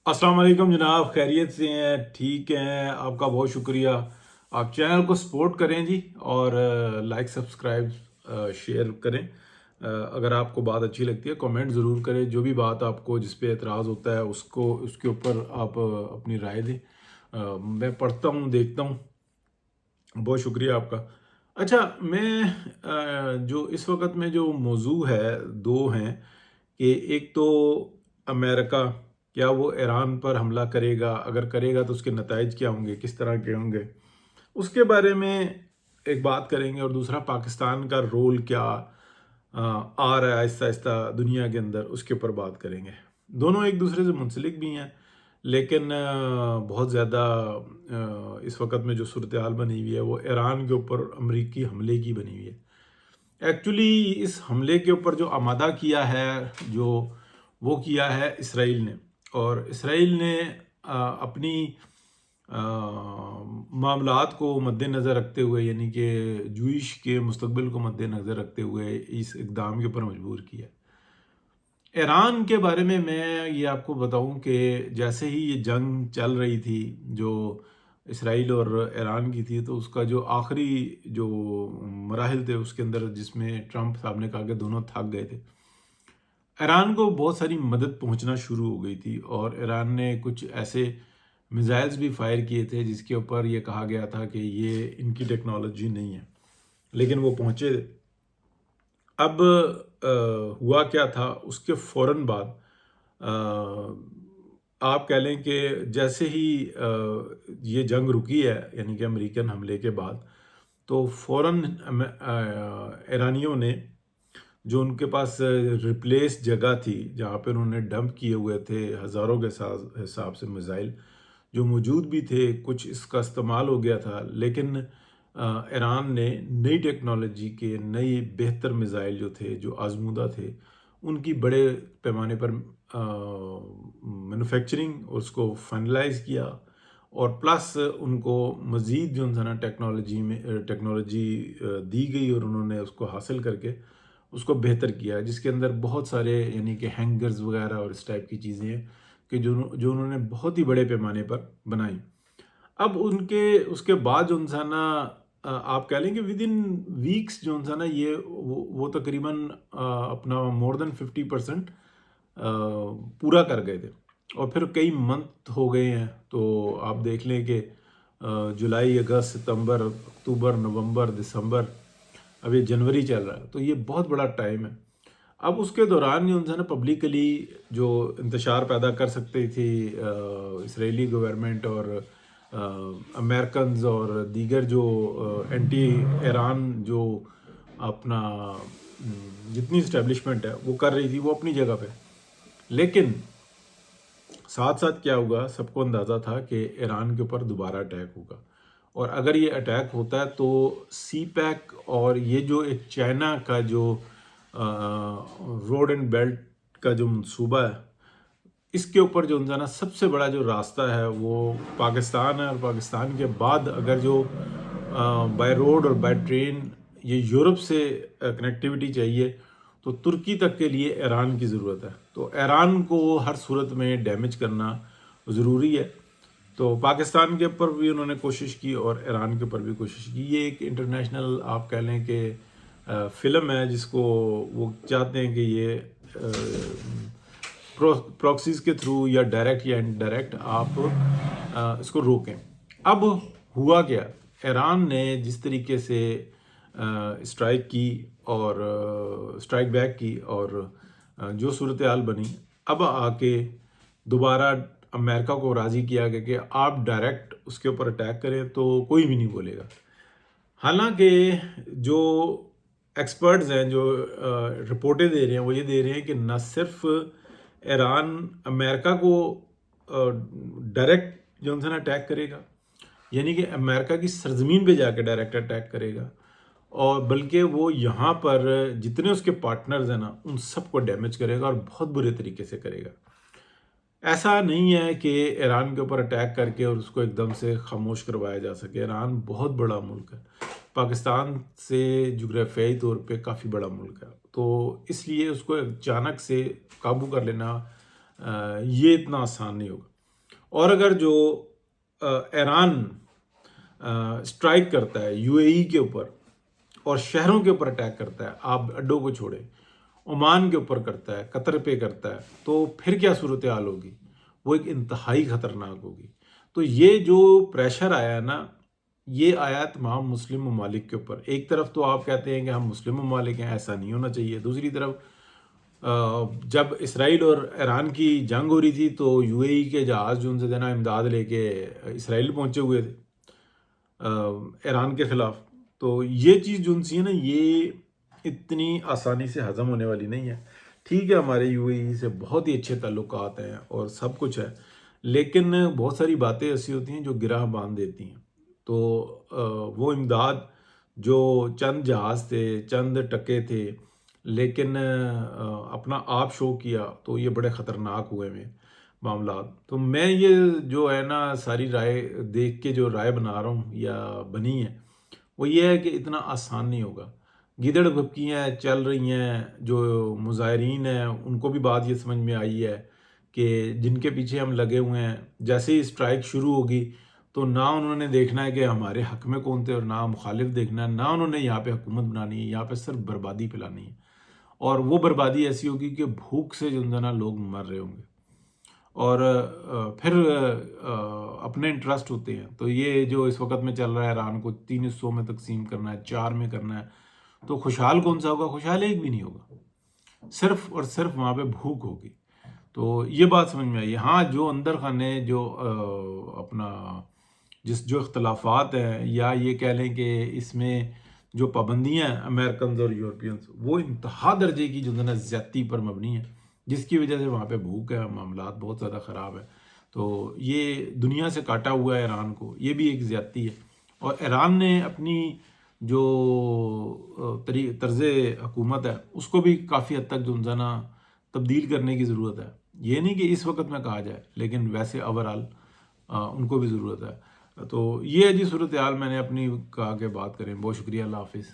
السلام علیکم جناب، خیریت سے ہیں؟ ٹھیک ہیں؟ آپ کا بہت شکریہ۔ آپ چینل کو سپورٹ کریں جی، اور لائک سبسکرائب شیئر کریں۔ اگر آپ کو بات اچھی لگتی ہے کامنٹ ضرور کریں، جو بھی بات آپ کو جس پہ اعتراض ہوتا ہے اس کے اوپر آپ اپنی رائے دیں۔ میں پڑھتا ہوں، دیکھتا ہوں۔ بہت شکریہ آپ کا۔ اچھا، میں جو اس وقت میں جو موضوع ہے دو ہیں کہ ایک تو امریکہ، کیا وہ ایران پر حملہ کرے گا؟ اگر کرے گا تو اس کے نتائج کیا ہوں گے، کس طرح کے ہوں گے، اس کے بارے میں ایک بات کریں گے۔ اور دوسرا پاکستان کا رول کیا آ رہا ہے آہستہ آہستہ دنیا کے اندر، اس کے اوپر بات کریں گے۔ دونوں ایک دوسرے سے منسلک بھی ہیں، لیکن بہت زیادہ اس وقت میں جو صورتحال بنی ہوئی ہے وہ ایران کے اوپر امریکی حملے کی بنی ہوئی ہے۔ ایکچولی اس حملے کے اوپر جو آمادہ کیا ہے، جو وہ کیا ہے اسرائیل نے، اور اسرائیل نے اپنی معاملات کو مد نظر رکھتے ہوئے، یعنی کہ جوئش کے مستقبل کو مد نظر رکھتے ہوئے اس اقدام کے اوپر مجبور کیا۔ ایران کے بارے میں یہ آپ کو بتاؤں کہ جیسے ہی یہ جنگ چل رہی تھی جو اسرائیل اور ایران کی تھی، تو اس کا جو آخری جو مراحل تھے اس کے اندر، جس میں ٹرمپ صاحب نے کہا کہ دونوں تھک گئے تھے، ایران کو بہت ساری مدد پہنچنا شروع ہو گئی تھی، اور ایران نے کچھ ایسے میزائلز بھی فائر کیے تھے جس کے اوپر یہ کہا گیا تھا کہ یہ ان کی ٹیکنالوجی نہیں ہے، لیکن وہ پہنچے۔ اب ہوا کیا تھا اس کے فوراً بعد، آپ کہہ لیں کہ جیسے ہی یہ جنگ رکی ہے، یعنی کہ امریکن حملے کے بعد، تو فوراً ایرانیوں نے جو ان کے پاس ریپلیس جگہ تھی جہاں پہ انہوں نے ڈمپ کیے ہوئے تھے ہزاروں کے حساب سے میزائل جو موجود بھی تھے، کچھ اس کا استعمال ہو گیا تھا، لیکن ایران نے نئی ٹیکنالوجی کے نئے بہتر میزائل جو تھے، جو آزمودہ تھے، ان کی بڑے پیمانے پر مینوفیکچرنگ اور اس کو فائنلائز کیا، اور پلس ان کو مزید جو نا ٹیکنالوجی دی گئی، اور انہوں نے اس کو حاصل کر کے اس کو بہتر کیا، جس کے اندر بہت سارے یعنی کہ ہینگرز وغیرہ اور اس ٹائپ کی چیزیں ہیں کہ جو انہوں نے بہت ہی بڑے پیمانے پر بنائی۔ اب اس کے بعد جو نا آپ کہہ لیں کہ ود ان ویکس جو نا یہ وہ تقریباً اپنا مور دین 50% پورا کر گئے تھے، اور پھر کئی منتھ ہو گئے ہیں، تو آپ دیکھ لیں کہ جولائی، اگست، ستمبر، اکتوبر، نومبر، دسمبر، اب یہ جنوری چل رہا ہے، تو یہ بہت بڑا ٹائم ہے۔ اب اس کے دوران جو نا پبلکلی جو انتشار پیدا کر سکتے تھی اسرائیلی گورنمنٹ اور امریکنز اور دیگر جو اینٹی ایران جو اپنا جتنی اسٹیبلشمنٹ ہے وہ کر رہی تھی، وہ اپنی جگہ پہ، لیکن ساتھ ساتھ کیا ہوگا، سب کو اندازہ تھا کہ ایران کے اوپر دوبارہ اٹیک ہوگا، اور اگر یہ اٹیک ہوتا ہے تو سی پیک اور یہ جو ایک چائنا کا جو روڈ اینڈ بیلٹ کا جو منصوبہ ہے، اس کے اوپر جو نا سب سے بڑا جو راستہ ہے وہ پاکستان ہے، اور پاکستان کے بعد اگر جو بائی روڈ اور بائی ٹرین یہ یورپ سے کنیکٹیویٹی چاہیے، تو ترکی تک کے لیے ایران کی ضرورت ہے، تو ایران کو ہر صورت میں ڈیمیج کرنا ضروری ہے۔ تو پاکستان کے اوپر بھی انہوں نے کوشش کی اور ایران کے اوپر بھی کوشش کی۔ یہ ایک انٹرنیشنل آپ کہہ لیں کہ فلم ہے جس کو وہ چاہتے ہیں کہ یہ پراکسیز کے تھرو یا ڈائریکٹ یا انڈائریکٹ آپ اس کو روکیں۔ اب ہوا کیا، ایران نے جس طریقے سے اسٹرائک کی اور اسٹرائک بیک کی، اور جو صورتحال بنی، اب آ کے دوبارہ امریکہ کو راضی کیا گیا کہ آپ ڈائریکٹ اس کے اوپر اٹیک کریں تو کوئی بھی نہیں بولے گا۔ حالانکہ جو ایکسپرٹز ہیں جو رپورٹیں دے رہے ہیں وہ یہ دے رہے ہیں کہ نہ صرف ایران امریکہ کو ڈائریکٹ جو نا اٹیک کرے گا، یعنی کہ امریکہ کی سرزمین پہ جا کے ڈائریکٹ اٹیک کرے گا، اور بلکہ وہ یہاں پر جتنے اس کے پارٹنرز ہیں نا ان سب کو ڈیمیج کرے گا، اور بہت برے طریقے سے کرے گا۔ ایسا نہیں ہے کہ ایران کے اوپر اٹیک کر کے اور اس کو ایک دم سے خاموش کروایا جا سکے۔ ایران بہت بڑا ملک ہے، پاکستان سے جغرافیائی طور پہ کافی بڑا ملک ہے، تو اس لیے اس کو اچانک سے قابو کر لینا یہ اتنا آسان نہیں ہوگا۔ اور اگر جو ایران اسٹرائک کرتا ہے یو اے ای کے اوپر اور شہروں کے اوپر اٹیک کرتا ہے، آپ اڈوں کو چھوڑے، عمان کے اوپر کرتا ہے، قطر پہ کرتا ہے، تو پھر کیا صورتحال ہوگی؟ وہ ایک انتہائی خطرناک ہوگی۔ تو یہ جو پریشر آیا ہے نا، یہ آیا تمام مسلم ممالک کے اوپر۔ ایک طرف تو آپ کہتے ہیں کہ ہم مسلم ممالک ہیں، ایسا نہیں ہونا چاہیے، دوسری طرف جب اسرائیل اور ایران کی جنگ ہو رہی تھی تو یو اے ای کے جہاز جو ان سے دینا امداد لے کے اسرائیل پہنچے ہوئے تھے ایران کے خلاف۔ تو یہ چیز جو ان سی ہے نا، یہ اتنی آسانی سے ہضم ہونے والی نہیں ہے۔ ٹھیک ہے، ہمارے یو اے ای سے بہت ہی اچھے تعلقات ہیں اور سب کچھ ہے، لیکن بہت ساری باتیں ایسی ہوتی ہیں جو گرہ باندھ دیتی ہیں۔ تو وہ امداد جو چند جہاز تھے، چند ٹکے تھے، لیکن اپنا آپ شو کیا، تو یہ بڑے خطرناک ہوئے میں معاملات۔ تو میں یہ جو ہے نا ساری رائے دیکھ کے جو رائے بنا رہا ہوں یا بنی ہے، وہ یہ ہے کہ اتنا آسان نہیں ہوگا۔ گیدڑ بھبکیاں چل رہی ہیں، جو مظاہرین ہیں ان کو بھی بات یہ سمجھ میں آئی ہے کہ جن کے پیچھے ہم لگے ہوئے ہیں، جیسے ہی اسٹرائک شروع ہوگی تو نہ انہوں نے دیکھنا ہے کہ ہمارے حق میں کون تھے اور نہ مخالف دیکھنا ہے، نہ انہوں نے یہاں پہ حکومت بنانی ہے، یہاں پہ صرف بربادی پھیلانی ہے۔ اور وہ بربادی ایسی ہوگی کہ بھوک سے جو ہے نا لوگ مر رہے ہوں گے، اور پھر اپنے انٹرسٹ ہوتے ہیں۔ تو یہ جو اس وقت میں چل رہا ہے، ایران کو 3 حصوں میں تقسیم کرنا ہے، 4 میں کرنا ہے، تو خوشحال کون سا ہوگا؟ خوشحال ایک بھی نہیں ہوگا، صرف اور صرف وہاں پہ بھوک ہوگی۔ تو یہ بات سمجھ میں آئی۔ ہاں، جو اندر خانے جو اپنا جو اختلافات ہیں، یا یہ کہہ لیں کہ اس میں جو پابندیاں ہیں امریکنز اور یورپینز، وہ انتہا درجے کی جو ہے نا زیادتی پر مبنی ہے، جس کی وجہ سے وہاں پہ بھوک ہے، معاملات بہت زیادہ خراب ہے۔ تو یہ دنیا سے کاٹا ہوا ہے ایران کو، یہ بھی ایک زیادتی ہے۔ اور ایران نے اپنی جو طرز حکومت ہے اس کو بھی کافی حد تک جو ہے نا تبدیل کرنے کی ضرورت ہے۔ یہ نہیں کہ اس وقت میں کہا جائے، لیکن ویسے اوورآل ان کو بھی ضرورت ہے۔ تو یہ جی صورتحال میں نے اپنی کہا کہ بات کریں۔ بہت شکریہ، اللہ حافظ۔